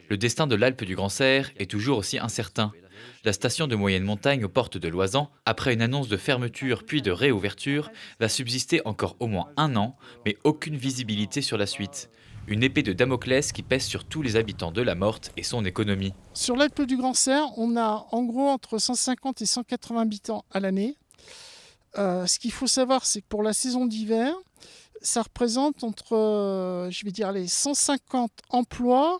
Le destin de l'Alpe du Grand Serre est toujours aussi incertain. La station de moyenne montagne aux portes de Loisan, après une annonce de fermeture puis de réouverture, va subsister encore au moins un an, mais aucune visibilité sur la suite. Une épée de Damoclès qui pèse sur tous les habitants de la Morte et son économie. Sur l'Alpe du Grand Serre, on a en gros entre 150 et 180 habitants à l'année. Ce qu'il faut savoir, c'est que pour la saison d'hiver, ça représente entre, je vais dire, les 150 emplois,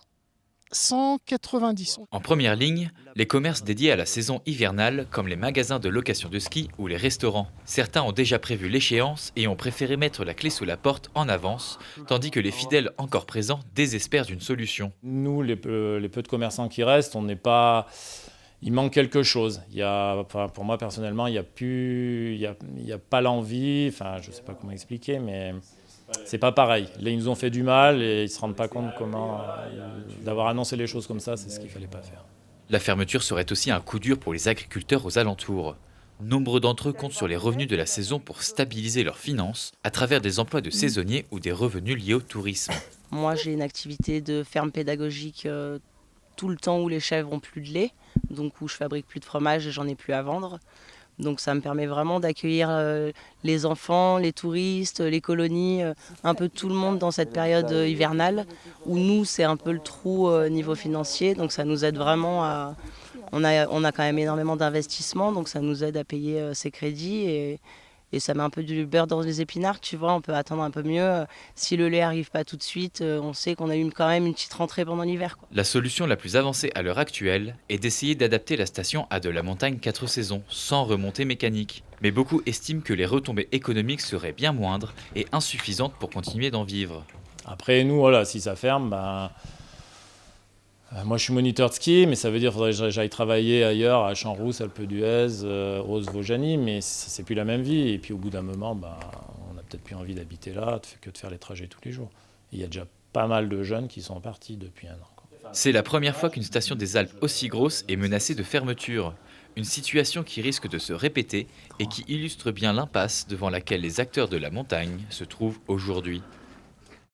190. En première ligne, les commerces dédiés à la saison hivernale, comme les magasins de location de ski ou les restaurants. Certains ont déjà prévu l'échéance et ont préféré mettre la clé sous la porte en avance, tandis que les fidèles encore présents désespèrent d'une solution. Nous, les peu de commerçants qui restent, on n'est pas... Il manque quelque chose. Enfin, pour moi, personnellement, il n'y a pas l'envie. Enfin, je ne sais pas comment expliquer, mais c'est pas pareil. Là, ils nous ont fait du mal et ils ne se rendent pas compte comment... D'avoir annoncé les choses comme ça, c'est ce qu'il ne fallait pas faire. La fermeture serait aussi un coup dur pour les agriculteurs aux alentours. Nombre d'entre eux comptent sur les revenus de la saison pour stabiliser leurs finances à travers des emplois de saisonniers ou des revenus liés au tourisme. Moi, j'ai une activité de ferme pédagogique tout le temps où les chèvres ont plus de lait, donc où je fabrique plus de fromage et j'en ai plus à vendre. Donc ça me permet vraiment d'accueillir les enfants, les touristes, les colonies, un peu tout le monde dans cette période hivernale où nous c'est un peu le trou niveau financier. Donc ça nous aide vraiment à... On a quand même énormément d'investissements, donc ça nous aide à payer ces crédits et ça met un peu du beurre dans les épinards, tu vois, on peut attendre un peu mieux. Si le lait arrive pas tout de suite, on sait qu'on a eu quand même une petite rentrée pendant l'hiver, quoi. La solution la plus avancée à l'heure actuelle est d'essayer d'adapter la station à de la montagne 4 saisons, sans remontée mécanique. Mais beaucoup estiment que les retombées économiques seraient bien moindres et insuffisantes pour continuer d'en vivre. Après, nous, voilà, si ça ferme, moi, je suis moniteur de ski, mais ça veut dire qu'il faudrait que j'aille travailler ailleurs, à Champs-Rousses, Alpe d'Huez, Rose-Vaujany, mais c'est plus la même vie. Et puis au bout d'un moment, on n'a peut-être plus envie d'habiter là que de faire les trajets tous les jours. Et il y a déjà pas mal de jeunes qui sont partis depuis un an, quoi. C'est la première fois qu'une station des Alpes aussi grosse est menacée de fermeture. Une situation qui risque de se répéter et qui illustre bien l'impasse devant laquelle les acteurs de la montagne se trouvent aujourd'hui.